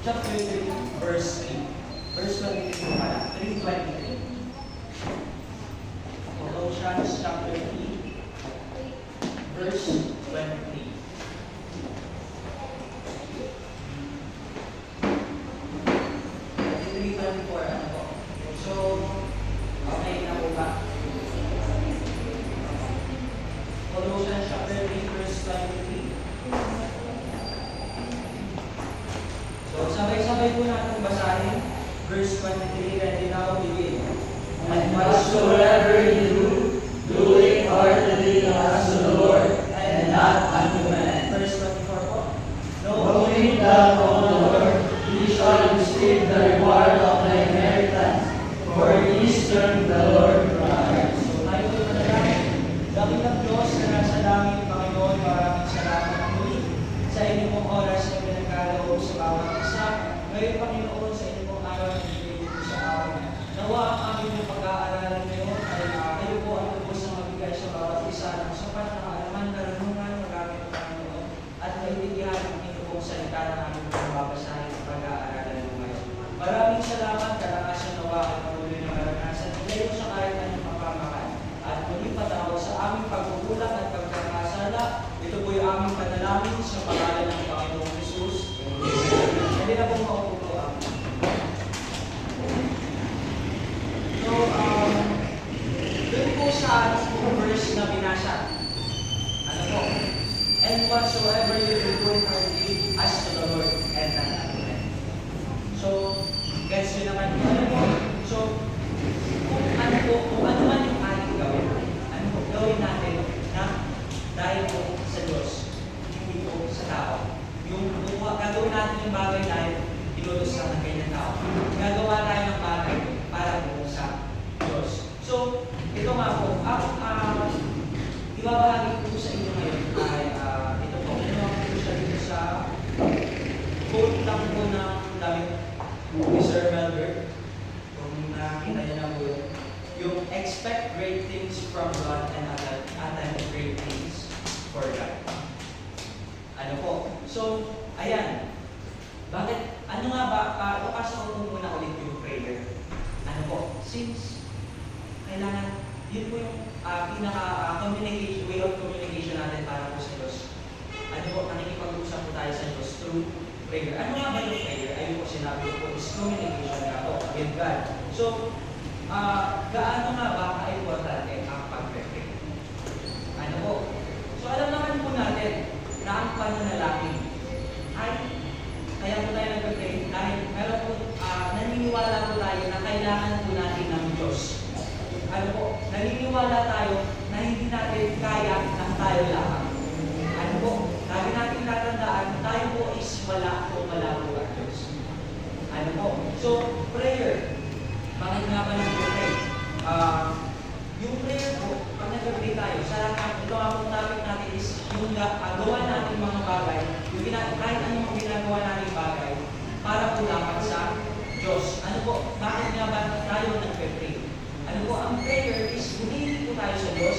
chapter 3, verse 3. Verse 23 po pala, 3:23. Colossians chapter 3, verse 23. Ano po? So, okay na po ba? Colossians chapter 3, verse 23. So, sabay-sabay po natin basahin. Verse 23, ready now, begin. And whatsoever you do it heartily as to the Lord, and not unto men. Verse 24 po. Knowing that of the Lord, ye shall receive the reward of the inheritance, for he is termed the Lord Christ. So, tayo po manalangin. Dakilang ng Diyos na nasa langit, Panginoon, maraming salamat muli sa inyong pong oras na pinagkaloob sa bawat isa. Ngayon, Panginoon, sa inyong pong araw na ibigay po sa amin. Nawa ang aming yung pag-aaralan ngayon ay kayo po ang lubos na mabigay sa bawat isa ng sapat na kaalaman, karunungan, magamit ng Panginoon, at naiintindihan ang inyong pong salita na aming pagbabasahin sa pag-aaralan ngayon. Maraming salamat, karanasan nawa at patuloy na karanasan ngayon sa kahit anong mapamakan. At muli patawad sa aming pagkukulang at pagkakasala. Ito po yung aming panalangin sa pangalan ng Panginoong Jesus. Hindi na pong maupo po ako. So, dun po sa verse na binasa. Ano po? And whatsoever you do in heartily as to the Lord and not unto men. So, gets nyo naman po. Ano po? So, kung ano man yung ating gawin, ano po, gawin natin na dahil po sa Diyos, hindi po sa tao. Yung gagawin natin yung bagay dahil ilulos lang ng kanyang tao. Gagawa tayo ng bagay para po sa Diyos. So, ito nga po, ibabahagi ko sa inyo ngayon ay ito po. Ano po siya dito sa quote lang po ng damit ni Sir Melvert. Kung nakita niyo na po yung expect great things from God and attempt great things for God. Ano po? So, ayan. Bakit? Ano nga ba? Papasok ko muna ulit yung prayer. Ano po? Since kailangan, yun po yung pinaka-communication, way of communication natin para po sa Diyos. Ano po? Nakikipag-usap po tayo sa Diyos through prayer. Ano nga ba yung prayer? Ayun po sinabi ko po, is communication nga po with God. So, gaano nga ba ka-importante ang pag-pray? Ano po? So, alam naman po natin na ang pananalangin ay kaya po tayo nag-pray dahil meron po, naniniwala po tayo na kailangan po natin ng Diyos. Ano po? Naniniwala tayo na hindi natin kaya ng tayo lamang. Ano po? Lagi natin tatandaan, tayo po is wala po ang Diyos. Ano po? So, prayer. Bakit nga ba nag-pray? Yung prayer po, pag nag-pray tayo, ito ang topic natin is yung gawa natin mga bagay, kahit anong mga ginagawa natin bagay, para po dapat sa Diyos. Ano po? Bakit nga ba tayo nag-pray? Ano po? Ang prayer is humingi po tayo sa Diyos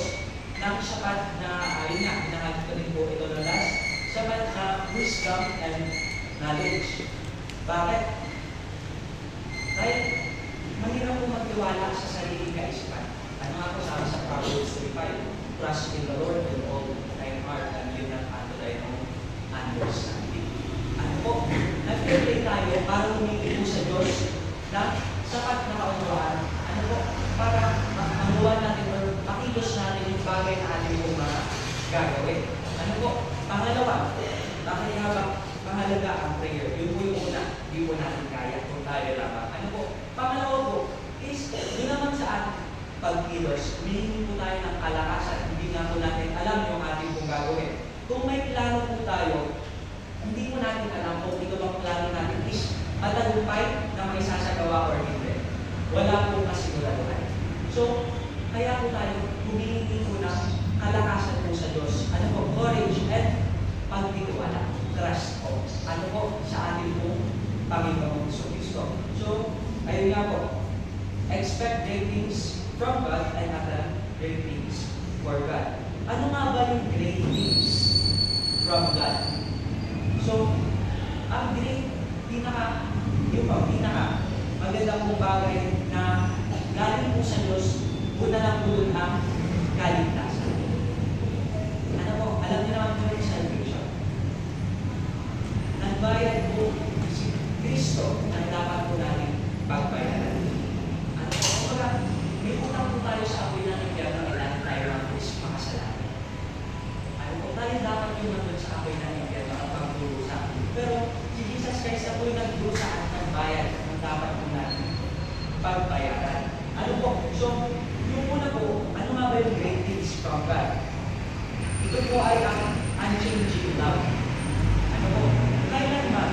ng sapat na, ayun nga, pinahagin ko din po ito na last, sapat na wisdom and knowledge. Bakit? Dahil mahirap po magtiwala sa sariling kaisipan. Ano nga po sabi sa Proverbs 3:5? Trust in the Lord with all thy heart and lean not unto thine own understanding. Ano po? Nag-pray tayo para humingi po sa Diyos na sapat na kaunawaan. Ano po? Para makuha natin or makilos natin yung bagay na ating po mga gagawin. Ano po? Pangalawa, bakit nga ba mahalaga ang prayer? Yun po yung una. Hindi po natin kaya kung tayo lamang. Ano po? Pangalawa po is, yun naman sa ating pagkilos, humihingi po tayo ng kalakasan. Hindi nga po natin alam yung ating pong gagawin. Kung may plano po tayo, hindi po natin alam kung ito bang plano natin is matagumpay na may sasagawa or hindi. Wala pong kasiguraduhan. So, kaya po tayo humihingi po ng kalakasan po sa Diyos. Ano po? Courage and pagtitiwala. Trust po. Ano po? Sa ating pong Panginoong Kristo. So, ayun nga po. Expect great things from God and attempt great things for God. Ano nga ba yung great things from God? So, ang great, pinaka ang pinaka magandang pong bagay na galing po sa Diyos, una lang po dun ang kaligtasan. Ano po, alam niyo naman po yung salvation. Nagbayad po si Kristo ang dapat po natin pagbayaran. Ano po, kumbaga, may utang po tayo sa apoy ng impyerno, kailangan tayo ng Diyos makasalanan. Ano po, tayo dapat yung nandun sa apoy ng impyerno ang pagdurusa. Pero si Jesus Christ na po yung nagdurusa at nagbayad ang dapat po natin pagbayaran. Ano po, so, yung una po, ano nga ba yung great things from God? Ito po ay ang unchanging love. Ano po, kailanman,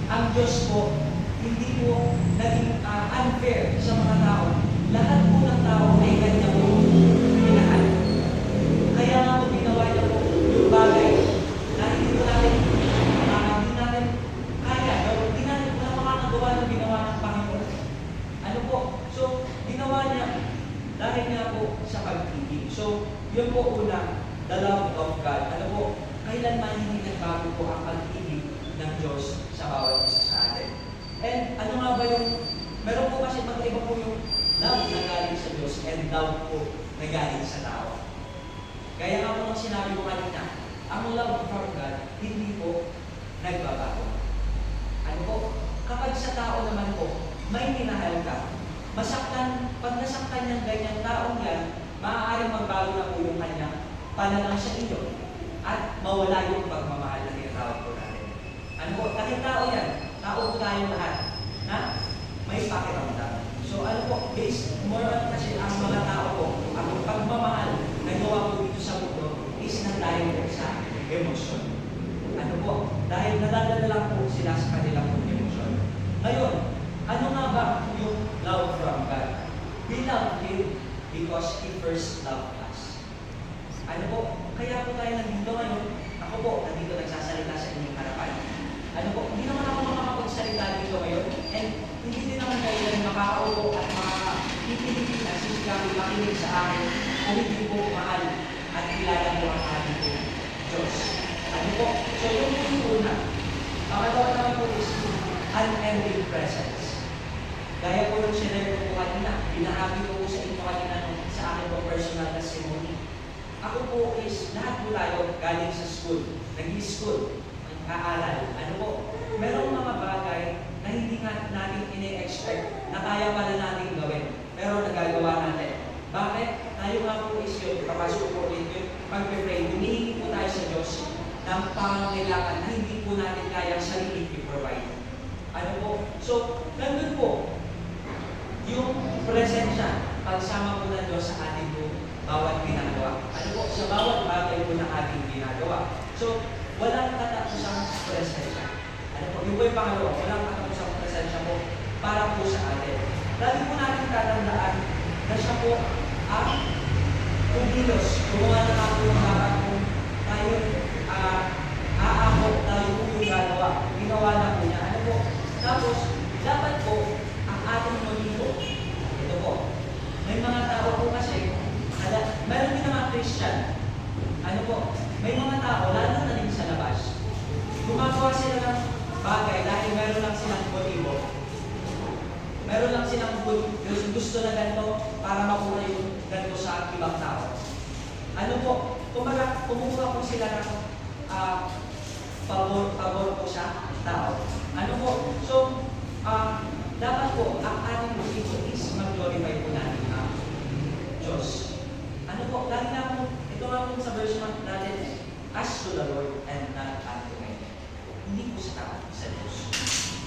ang Diyos po, hindi po naging unfair sa mga tao. Lahat po ng tao ay kanya po minahal. Kaya nga po ginawa niya po yung bagay na hindi po natin, hindi natin kaya, hindi natin makakagawa ng ginawa ng Panginoon. Ano po, so ginawa niya dahil nga po sa pag-ibig. So, yun po una, the love of God. Ano po, kailanman hindi nagbago po ang pag-ibig ng Diyos sa bawat isa sa atin. And ano nga ba yung, meron po kasi magkaiba po yung love na galing sa Diyos and love po na galing sa tao. Kaya nga po nung sinabi ko kanina, ang love from God, hindi po nagbabago. Ano po, kapag sa tao naman po, may minahal ka, masaktan, pag nasaktan niyang ganyang taong yan, maaaring magbago na po yung kanyang pananaw sa iyo at mawala yung pagmamahal na tinatawag po natin. Ano po, kahit tao yan, tao po tayong lahat na may pakiramdam. So ano po, based more on kasi ang mga tao po, ang pagmamahal na gawa po dito sa mundo is nandahil sa emosyon. Ano po, dahil nadadala lang po sila sa kanilang emosyon. Ngayon, ano nga ba yung love from God? We love Him because He first loved us. Ano po, kaya po tayo nandito ngayon, ako po, nandito nagsasalita sa inyong harapan. Ano po, hindi naman ako makakapagsalita dito ngayon, and hindi din naman kayo na makakaupo at makakipilipin at sisikapin makinig sa akin kung hindi po mahal at kilala mo ang ating po Diyos. Ano po, so yung una, pangalawa naman po is unending presence. Gaya po yung sinare ko po kanina, binahagi ko po sa inyo kanina sa akin po personal testimony. Ako po is, lahat po tayo galing sa school, nag-i-school, nag-aaral. Ano po, merong mga bagay na hindi nga natin ine-expect na kaya pala natin gawin, pero nagagawa natin. Bakit? Tayo nga po is yun, kapasok po ulit yun, pag-pray, humihingi po tayo sa Diyos ng pangangailangan na hindi po natin kayang sarili i-provide. Ano po? So, nandun po, yung presensya, pagsama po ng Diyos sa ating po, bawat ginagawa. Ano po? Sa bawat bagay po na ating ginagawa. So, walang katapusang presensya. Ano po? Yung po yung pangalawa, walang katapusang presensya po para po sa atin. Lagi po natin tatandaan na siya po ang kumilos. Kumuha na nga po yung dapat po tayo aakot tayo po yung gagawa. Ginawa na po niya. Ano po? Tapos, dapat po ang ating motibo. Ito po. May mga tao po kasi, meron din mga Christian. Ano po? May mga tao, lalo na rin sa labas. Gumagawa sila ng bagay dahil meron lang silang motibo. Meron lang silang gusto na ganito para makuha yung ganito sa ibang tao. Ano po? Kumbaga, kumukuha po sila ng pabor po sa tao. Ano po? So, dapat po, ang ating motibo is mag-glorify po natin ang Diyos. Ano po? Lagi na po, ito nga po sa verse natin, as to the Lord and not unto men. Hindi po sa tao, sa Diyos.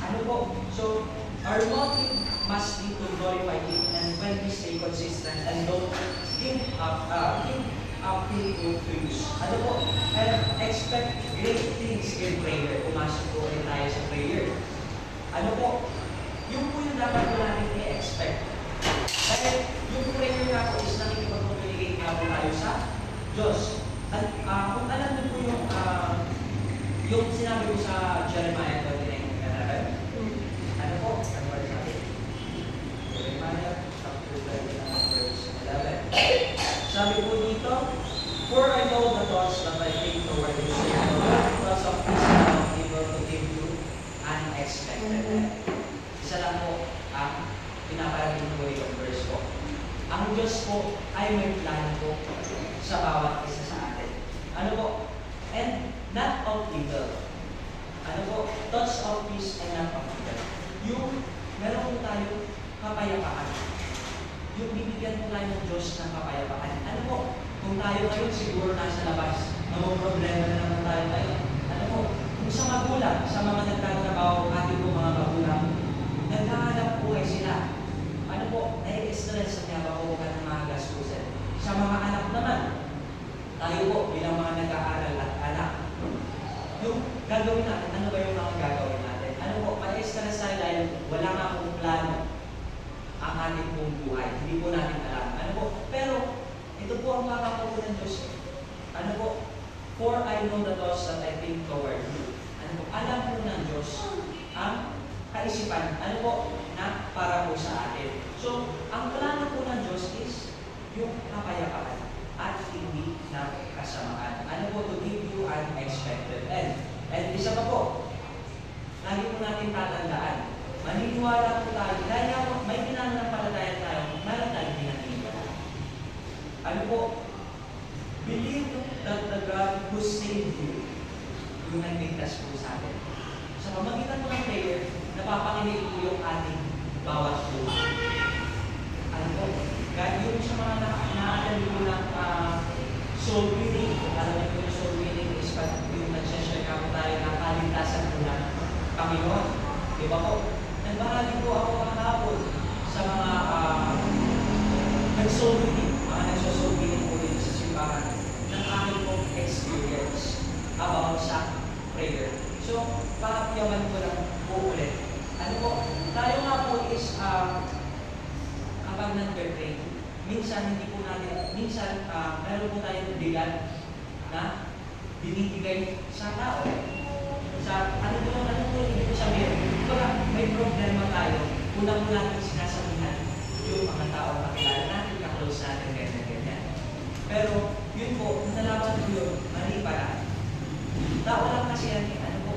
Ano po? So, our motive must be to glorify Him, and when we stay consistent and don't give up to use. Ano po? And expect great things in prayer. Pumasok po rin tayo sa prayer. Ano po? Yung po yung dapat po natin i-expect. Dahil yung prayer nga po is nakikipag-communicate nga po tayo sa Diyos. At kung alam niyo po yung sinabi ko sa Jeremiah 29:11, ano po? Ano ba sabi? Jeremiah chapter 29 verse 11. Sabi po dito, for I know the thoughts that I think toward you, because of this I am able to give you unexpected. po ay may plano po sa bawat isa sa atin. Ano po? And not of evil. Ano po? Thoughts of peace and not of evil. Yung meron po tayo kapayapaan. Yung bibigyan po tayo ng Diyos ng kapayapaan. Ano po? Kung tayo ngayon siguro nasa labas, problema na naman tayo ngayon. Ano po? Kung sa magulang, sa mga nagtatrabaho, ating po mga magulang, nagkakalap buhay sila. Ano po? Nai-stress sa kinabakuhan ng mga gastusin. Sa mga anak naman, tayo po bilang mga nag-aaral at anak, yung gagawin natin, ano ba yung mga gagawin natin? Ano po? Mai-stress tayo dahil wala nga akong plano ang ating pong buhay. Hindi po natin alam. Ano po? Pero, ito po ang papakapo ng Diyos. Ano po? For I know the thoughts that I think toward you. Ano po? Alam po ng Diyos ang kaisipan. Ano po? Na para po sa atin. So, ang plano po ng Diyos is yung kapayapaan at hindi na kasamaan. Ano po? To give you an expected end. And isa pa po, lagi po natin tatandaan. Maniniwala po tayo. Dahil may ginanampalataya tayo, meron tayong pinaniniwala. Ano po? Believe that the God who saved you, yung nagligtas po sa atin. Sa pamagitan po ng prayer, napapakinig po yung ating bawat buhay. Ano po? God, yung sa mga na-attend po ng soul winning, alam niyo po yung soul winning is pag yung nagsashare ka po tayo ng kaligtasan po ng Panginoon. Di ba po? Nagbahagi po ako kahapon sa mga nag-soul winning, mga nagsosoul winning po dito sa simbahan ng aking pong experience about sa prayer. So, pakapyawan ko lang po ulit. Ano po? Tayo nga po is kapag nag-pray, minsan hindi po natin, minsan meron po tayong bigat na binibigay sa tao. Sa ano po ibig ko sabihin? Kaya may problema tayo, unang natin sinasabihan yung mga tao kakilala natin, kaklose natin, ganyan. Pero yun po, nalaman ko yun, mali pala. Tao lang kasi yan, ano po,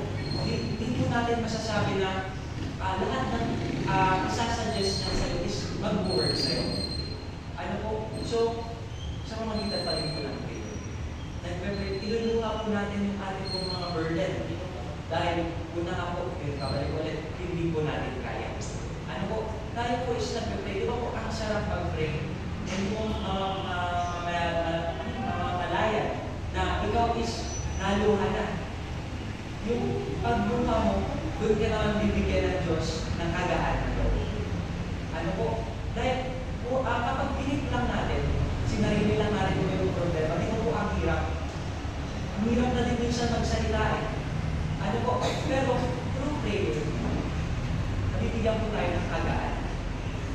hindi po natin masasabi na lahat ng isasuggest niya sa'yo is mag-work sa'yo. Ano po, so, sa pamagitan pa rin po lang kayo. Iluluha po natin yung ating pong mga burden. Dahil una nga po, kabalik ulit, hindi po natin kaya. Ano po, tayo po is nag-pray. Di ba po, ang sarap pag-pray? Yung po, malaya na ikaw is naluha na. Yung pagluha mo, doon ka naman bibigyan ng Diyos ng kagaan na loob. Ano po? Dahil po, kapag pinip lang natin, sinarili lang natin kung yung problema, ito po ang hirap. Ang hirap na din minsan magsalita eh. Ano po? Pero, through prayer, nabibigyan po tayo ng kagaan.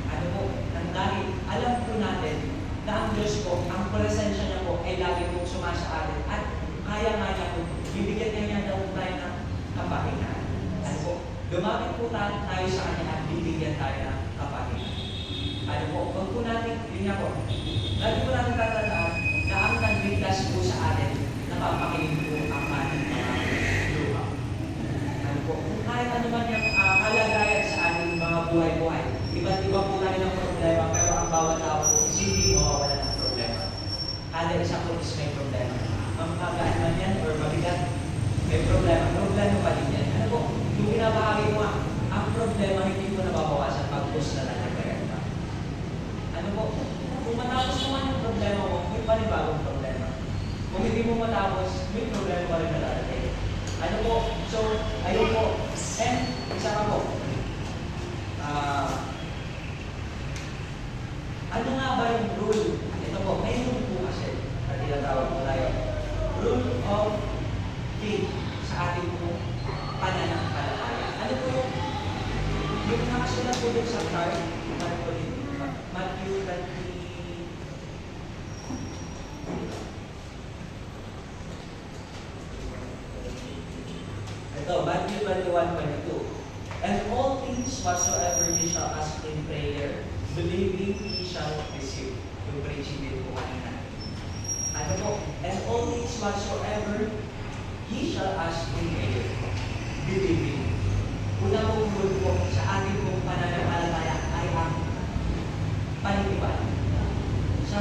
Ano po? Dahil alam po natin na ang Diyos po, ang presensya niya po ay lagi pong sumasa atin at kaya nga niya po, bibigyan niya daw tayo ng kapahingaan. Ano po? Lumapit po tayo sa Kanya at bibigyan tayo ng kapahingaan. Ano po? Huwag po natin, yun nga po, lagi po natin tatandaan na ang nagligtas po sa atin, napapakinig po ang ating mga luha. Ano po? Kahit ano man yung kalagayan sa ating mga buhay-buhay, iba't iba po tayo ng problema, pero ang bawat tao po is hindi mawawala ng problema. Kada isa po is may problema. Ang magaan man yan or mabigat, may problema. Problema pa din yan. Ano po? Yung binabahagi mo ang problema hindi mo nababawasan pag-post na lang nagkaganda. Ano po? Kung matapos naman yung problema mo, may panibagong problema. Kung hindi mo matapos, may problema pa rin na darating. Ano po? So, ayun po. And, isa ka po. Ano nga ba yung rule? Ito po, may rule po kasi. At tinatawag po tayo. Rule of faith sa ating po pananampalataya. Ano po yung nakasulat po dun sa card, Matthew 20. Ito, Matthew 21:22. And all things whatsoever ye shall ask in prayer, believing ye shall receive. Yung preaching din po kanina. Ano po? And all things whatsoever ye shall ask in prayer, believing. Una pong rule po sa ating pong pananampalataya ay ang paniniwala. Sa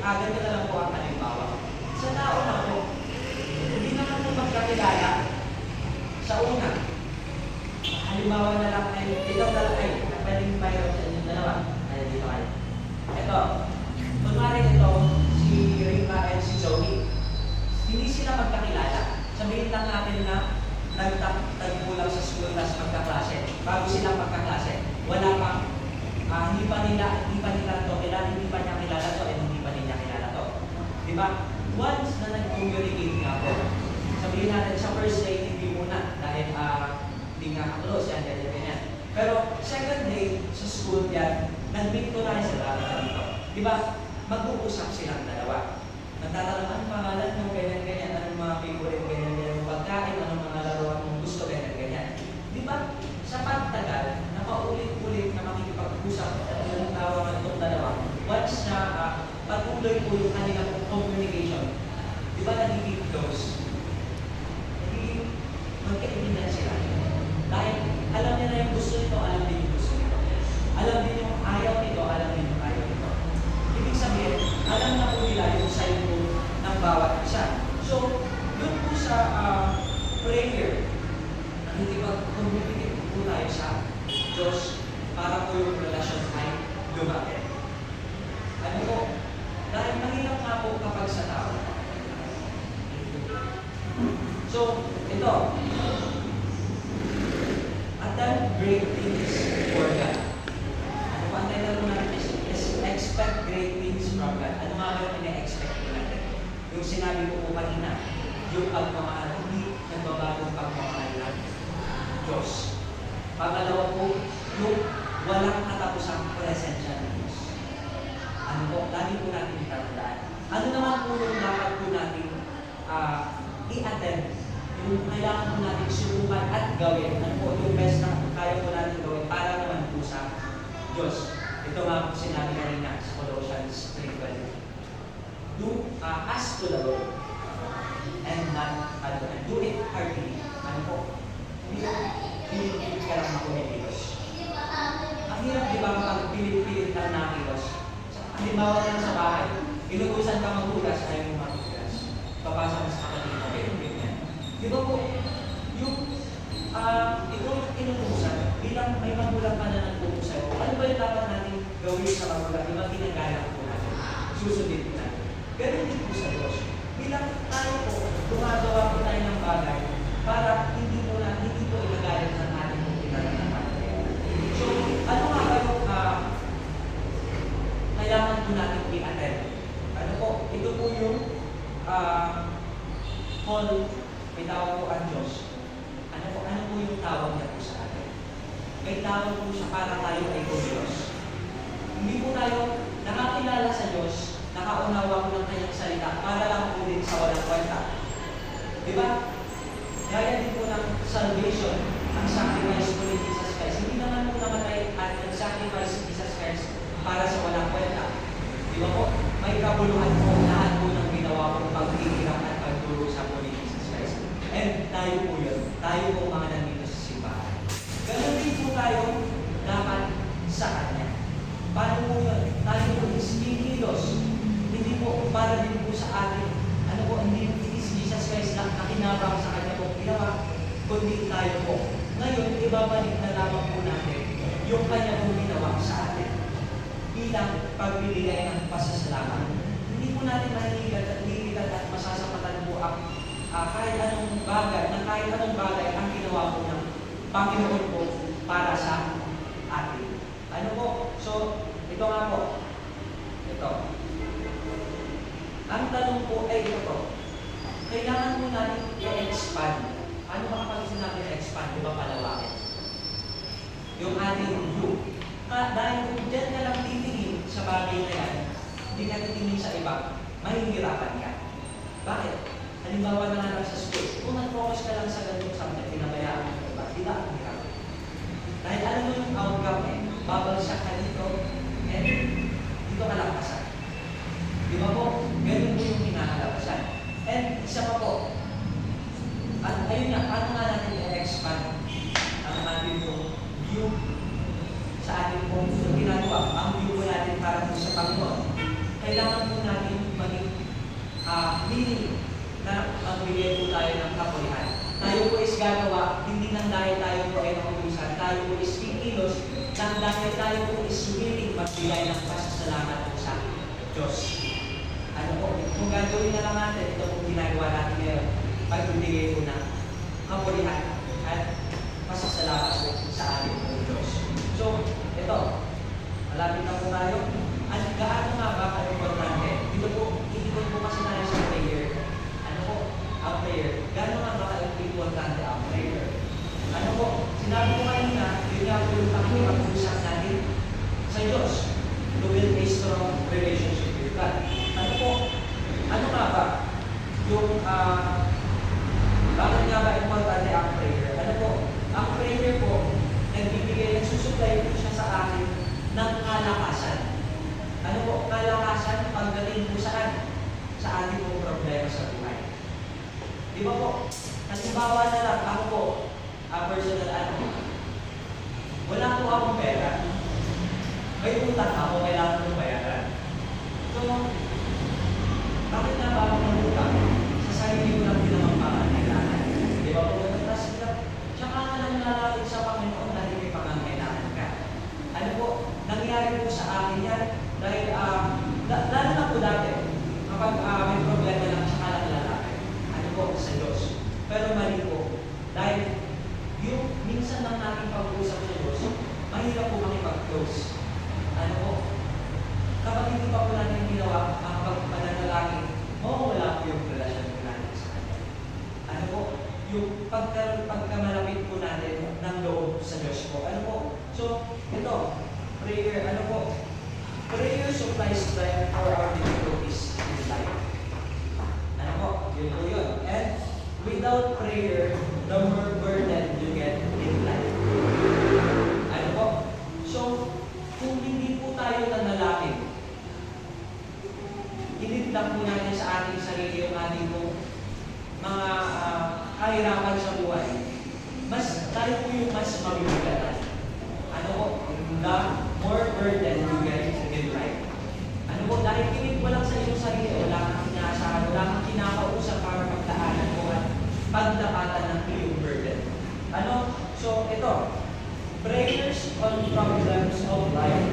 ganito na lang po ang halimbawa. Sa tao na po, hindi naman po magkakilala sa una. Halimbawa na lang ay, ikaw na lang ay, pwedeng mayroon sa inyong dalawa. Ay, dito kayo. Ito, kunwari ito, si Rika and si Joey. Hindi sila magkakilala. Sabihin lang natin na nagtagpo lang sa school tapos magkaklase. Bago silang magkaklase, wala pang, hindi pa nila to kilala, hindi pa niya kilala to, and hindi pa niya kilala to. Diba? Once na nag-communicate nga po, sabihin natin sa first day, hindi muna, dahil hindi nga ka-close, yan, ganyan. Pero second day, sa school yan, nag-meet ko na rin sila dito. Diba? Mag-uusap silang dalawa. Nagtatanong, anong pangalan mo, ganyan, anong mga favorite, ganyan, pagkain, anong mga laruan mong gusto, ganyan. Diba? Sa pagtagal, na paulit-ulit na makikipag-usap yung tawagan itong dalawa, once na patuloy po yung kanilang communication, diba nagiging close? Nagiging magkaibigan sila. Dahil alam niya na yung gusto nito, alam din yung gusto nito. Alam din yung ayaw nito, alam din yung ayaw nito. Ibig sabihin, alam na po nila yung side po ng bawat isa. So, doon po sa prayer, nakikipag-communicate po tayo sa Diyos para po yung relasyon ay lumaki. Ano po? Dahil mahirap nga po kapag sa tao. So, ito. At then, great things for God. Ano pa ang title po natin is expect great things from God. Ano mga ba yung ina-expect po natin? Yung sinabi ko po kanina, yung pagmamahal, hindi nagbabagong pagmamahal ng Diyos. Pangalawa po, yung walang katapusang presensya ng Diyos. Ano po? Lagi po natin itatandaan. Ano naman po yung dapat po natin i-attend? Yung kailangan po natin subukan at gawin. Ano po yung best na kaya po natin gawin para naman po sa Diyos. Ito nga po sinabi kanina sa Colossians 3:12. Ask to the Lord and not and do it heartily. Ano po? Pilit-pilit ka lang makumikilos. Ang hirap di ba kapag pilit-pilit lang nakilos? Halimbawa lang sa bahay, inutusan ka maghugas, ayaw mo maghugas. Papasa mo sa kapatid mo, ganyan. Di ba po, yung ikaw inutusan, bilang may magulang ka na nagtuto sa'yo, ano ba yung dapat natin gawin sa magulang? Di ba ginagalang po natin? Susundin po natin. Ganun din po sa Diyos. Bilang tayo po, gumagawa po tayo ng bagay para hindi po igagalit ng ating mga pinagagawa. So, ano nga ba yung kailangan po natin i-attend? Ano po? Ito po yung call, may tawag po ang Diyos. Ano po yung tawag niya po sa atin? May tawag po siya para tayo ay Diyos. Hindi po tayo nakakilala sa Diyos, nakaunawa ko ng kanyang salita para lang po din sa walang kwenta. Di ba? Gaya din po ng salvation, ang sacrifice po ni Jesus Christ. Hindi naman po namatay at nag-sacrifice ni Jesus Christ para sa walang kwenta. Di ba po? May kabuluhan po lahat po ng ginawa pong paghihirap at pagdurusa po ni Jesus Christ. And tayo po yun. Tayo po mga nandito sa simbahan. Ganun din po tayo dapat sa Kanya. Paano po yun? Tayo po is kinikilos. Hindi po para din po sa atin. Ano po, hindi is Jesus Christ na nakinabang sa Kanya po ginawa, kundi tayo po. Ngayon, ibabalik na lamang po natin yung Kanya po ginawa sa atin bilang pagbibigay ng pasasalamat. Hindi po natin mahiligan at masasapatan po ang kahit anong bagay ang ginawa po ng Panginoon po para sa atin. Ano po? So, ito nga po. Ito. Ang tanong po ay ito. Kailangan po natin i-expand. Ano ba kapag sinabi na-expand? Di ba palawakin? Yung ating view. Dahil kung dyan ka lang titingin sa bagay na yan, hindi ka titingin sa iba, mahihirapan ka. Bakit? Halimbawa na nga lang sa school, kung nag-focus ka lang sa ganitong subject, pinabayaan mo iba, di ba ang hirap? Dahil alam mo yung outcome eh, babagsak ka dito, and dito ka lakasan. Di ba po? Ganun po yung hinahalabasan. And isa pa po, at ayun nga, paano nga natin i-expand ang ating view sa ating po yung ginagawa, ang view po natin para po sa Panginoon. Kailangan po natin meaning na magbigay po tayo ng kapulihan. Tayo po is gagawa, hindi nang dahil tayo po ay nakutusan, tayo po is kikilos, nang dahil tayo po is willing magbigay ng pasasalamat po sa Diyos. Ano po, kung gagawin na lang natin, ito po ginagawa natin ngayon, pagbibigay po ng kapulihan at pasasalamat po sa ating po Diyos. So, ito, malapit na po tayo. At gaano nga ba importante? Dito po, iikot po kasi tayo sa prayer. Ano po? Ang prayer. Gaano nga ba importante ang prayer? Ano po? Sinabi ko kanina, yun nga po yung pakipag-usap natin sa Diyos to build a strong relationship with God. Ano po? Ano nga ba yung bakit nga ba importante ang prayer? Ano po? Ang prayer po, nagbibigay, nagsusupply po siya sa akin ng kalakasan. Ano po? Kalakasan pagdating po saan? Sa ating pong problema sa buhay. Di ba po? Halimbawa na lang, ako po, personal wala po akong pera. May utang ako, kailangan ko bayaran. So, bakit na ba ako ng-utang? Sa sarili ko lang din naman pangangailangan. Di ba po? Tapos, tsaka nga lang nalalapit sa Panginoon dahil may pangangailangan ka. Ano po? Nangyari po sa akin yan dahil, lalo na po dati, kapag may problema lang, tsaka lang lalapit. Ano po? Sa Diyos. Pero mali po. Dahil yung minsan lang natin pag-uusap sa Diyos, mahirap po makipag-close. Ano po? Kapag hindi pa po natin ginawa ang pagpananalangin, mawawala po yung relasyon po natin sa Kanya. Ano po? Yung pagkamalapit po natin ng loob sa Diyos po. Ano po? So, ito, prayer, ano po? Prayer supplies strength for our difficulties in life. Ano po? Yun po yun. And without prayer, the more burden you get in life. Ano po? So, kung hindi po tayo nanalangin, lang po natin sa ating sarili yung ating mga kahirapan sa buhay. Mas tayo po yung mas mabibigatan. Ano po? The more burden you get in life. Ano po? Dahil kinig mo lang sa iyong sarili, wala kang inaasahan, wala kang kinakausap para pagdaanan mo at pagdapatan ng iyong burden. Ano? So, ito. Prayers on problems of life.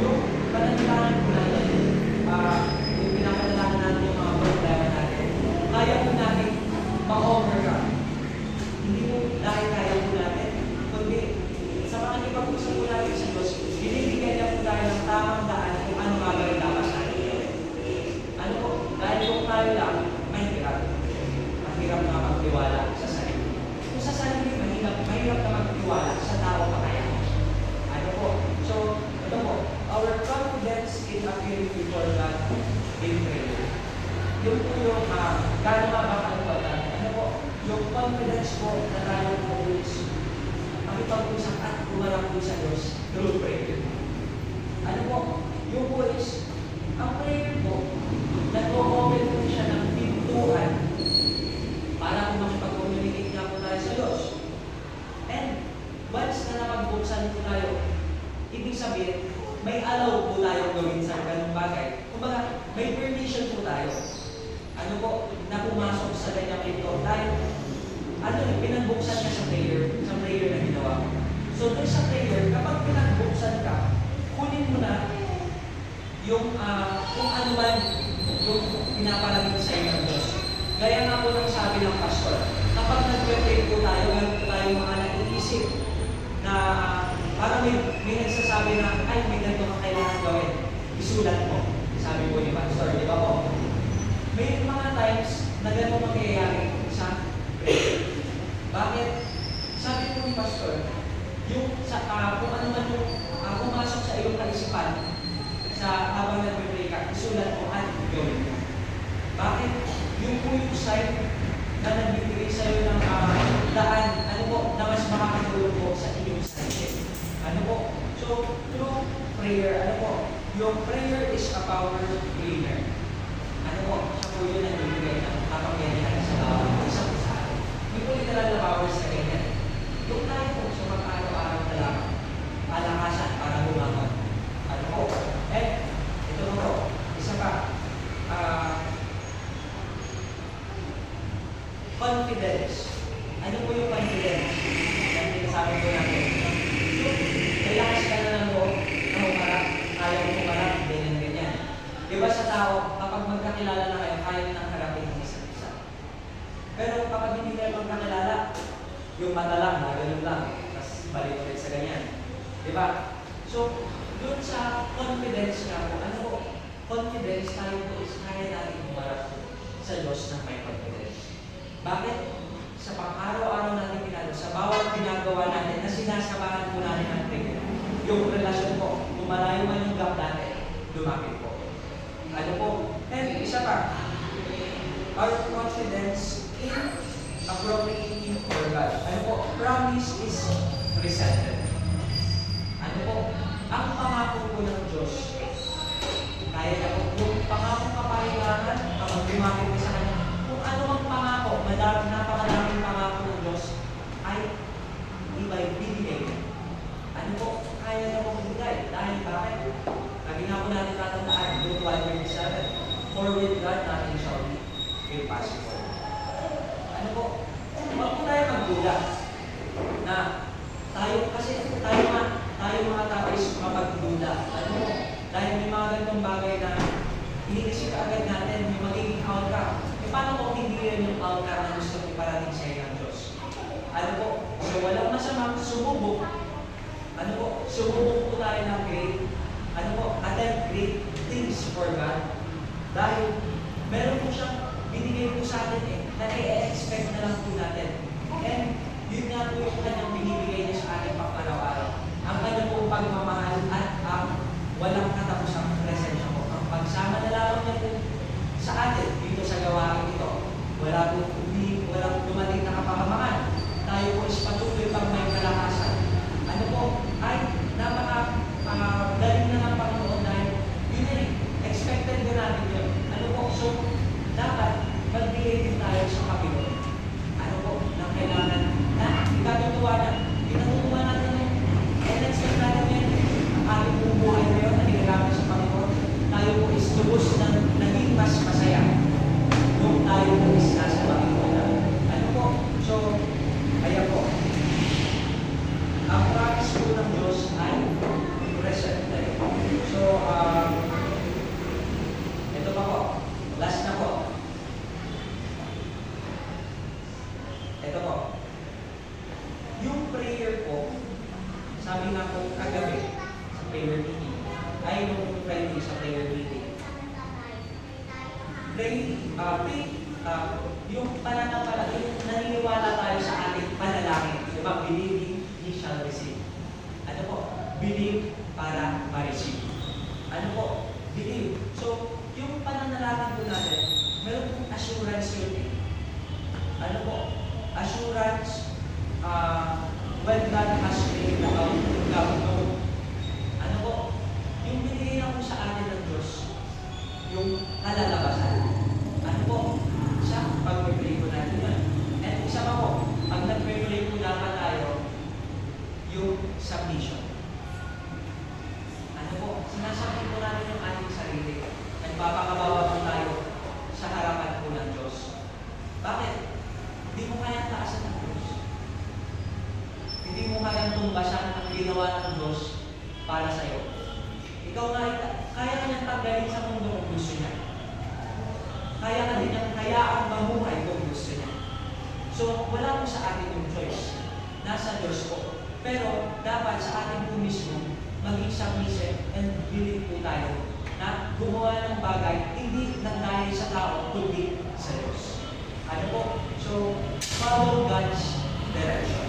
Yung pananalanan po natin, yung pinapanalanan natin yung mga problema natin, kaya po natin ma-overcome. Hindi po dahil kaya po natin, kundi sa mga ipag-usap po natin sa Diyos, binibigyan niya po tayo ng tamang daan kung ano nga ba yung dapat sa atin. Ano po? Dahil kung tayo lang, may hirap. Mahirap na magtiwala sa sarili. Kung sa sarili, mahirap na magtiwala sa tao pa kaya. Ano po? So, ito po, our confidence in appearing before God in prayer. Yun po yung gano'n makakalimutan. Ano po? Yung confidence po na tayo po is makipag-usap at umarap po sa Diyos through prayer. Ano po? Yung po is, ang prayer po, nag-o-open po siya ng pintuan para po makipag-communicate nga po tayo sa Diyos. And once na napagbuksan po tayo, ibig sabihin, may allow po tayo gawin sa ganung bagay. Kumbaga, may permission po tayo. Ano po, na pumasok sa ganyang pinto. Dahil, pinagbuksan niya sa prayer na ginawa. So, doon sa prayer, kapag pinagbuksan ka, kunin mo na yung, kung ano man yung pinapalagay sa iyo ng Diyos. Gaya nga po ng sabi ng pastor, kapag nag-pray po tayo, meron po tayo mga nag-iisip na parang may nagsasabi na, ay, may ganito kang kailangan gawin. Isulat mo. Sabi po ni pastor, di ba po? May mga times na gano'n mangyayari sa prayer. Bakit? Sabi po ni pastor, yung kung ano man yung pumasok sa iyong kaisipan sa habang nag-pray ka, isulat mo at gawin mo. Bakit? Yung po yung sign na nagbibigay sa iyo ng daan, ano po, na mas makakatulong po sa inyong sarili. Ano po? So, through prayer, ano po, yung prayer is a power cleaner. Ano po, siya po yun ang nagbibigay ng kapangyarihan sa bawat isang sa atin. Hindi po literal na power sa ganyan. Yung tayo po sa mag-araw-araw na lang, palakasan para bumangon. Ano po? Ito po, isa pa, confidence. Ano po yung confidence? Yan sinasabi po natin. Yung relax ka na ng loob, na humarap, ayaw mo humarap, ganyan. Diba sa tao, kapag magkakilala na kayo, kaya nyo nang harapin ang isa't isa. Pero kapag hindi kayo magkakilala, yung mata lang, ganun lang, tapos balik ulit sa ganyan. Diba? So, doon sa confidence nga po, ano po? Confidence tayo po is kaya natin humarap sa Diyos ng may confidence. Bakit? Sa pang-araw-araw natin ginagawa, sa bawat ginagawa natin na sinasabahan po natin ng prayer, yung relasyon po, kung malayo man yung gap natin, lumapit po. Ano po? And isa pa, our confidence in appropriating for God. Ano po? Promise is presented. Ano po? Ang pangako po ng Diyos, kaya na po, yung pangako kapahingahan, kapag lumapit mo sa Kanya, kung ano ang pangako, napakaraming pangako ng Diyos, ay iba'y binigay. Ano po? Kaya na po magbigay. Dahil bakit? Lagi nga po natin tatandaan, Luke 1:27, for with God nothing shall be impossible. Ano po? Huwag po tayo magduda na tayo, kasi tayo mga tao is mapagduda. Ano po? Dahil may mga ganitong bagay na iniisip agad natin, yung magiging outcome. E paano kung hindi rin yung outcome na gusto iparating sa iyo ng Diyos? Ano po? So walang masamang sumubok. Ano po? Sumubok po tayo ng great, ano po? Attempt great things for God. Dahil meron po siyang binigay po sa atin na i-expect na lang po natin. And yun nga po yung kanyang binibigay niya sa ating pang-araw-araw. Ang kanyang po pagmamahal at ang walang katapusang presensya po. Ang pagsama na lamang niya po sa atin dito sa gawain ito. Walang dumating na kapahamakan. Tayo po is patuloy pang may kalakasan. Ano po? Ay napaka-galing na ng Panginoon dahil yun na expected na natin yun. Ano po? So, dapat magbigay din tayo sa Panginoon. Ano po? Na kailangan na itatutuwa natin yun. And expect natin yan. Ang ating bubuhay ngayon na hinagamit sa Panginoon. Tayo po is tubos na naging mas masaya kung tayo po is nasa Panginoon na. Ano po? So, ayan po. Ang promise po ng Diyos ay present tayo. So, ito pa po. Last na po. Ito po. Yung prayer po, sabi nga po kagabi sa prayer meeting, ay nung Friday sa prayer meeting, yung pananampalataya, yung naniniwala tayo sa ating panalangin. Diba? Believing, ye shall receive. Ano po? Believe para ma-receive. Ano po? Believe. So, yung pananalangin po natin, meron pong assurance yun eh. Ano po? Assurance, when God has made the outcome known. Ano po? Yung binigay na po sa atin ng Diyos, yung kalalabasan. Ano po? Isa, pag-pray po natin yun. At isa pa po, pag nag-pray po dapat tayo, yung submission. Ano po? Sinasabi po natin yung ating sarili. Nagpapakabawa po tayo sa harapan po ng Diyos. Bakit? Hindi mo kayang taasan ng Diyos. Hindi mo kayang tumbasan ang ginawa ng Diyos para sa iyo. Ikaw nga, kaya ka niyang tanggalin sa mundo kung gusto niya. Kaya ka din niyang hayaan mamuhay kung gusto niya. So, wala po sa atin yung choice. Nasa Diyos po. Pero, dapat sa atin po mismo, maging submissive and believe po tayo na gumawa ng bagay, hindi nang dahil sa tao, kundi sa Diyos. Ano po? So, follow God's direction.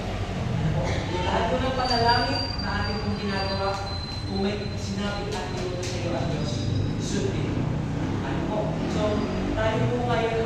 Ano po? Yung lahat po ng panalangin na ating pong ginagawa, kung may sinabi at inuto sa iyo ang Diyos, sundin. Ano po? So, tayo po ngayon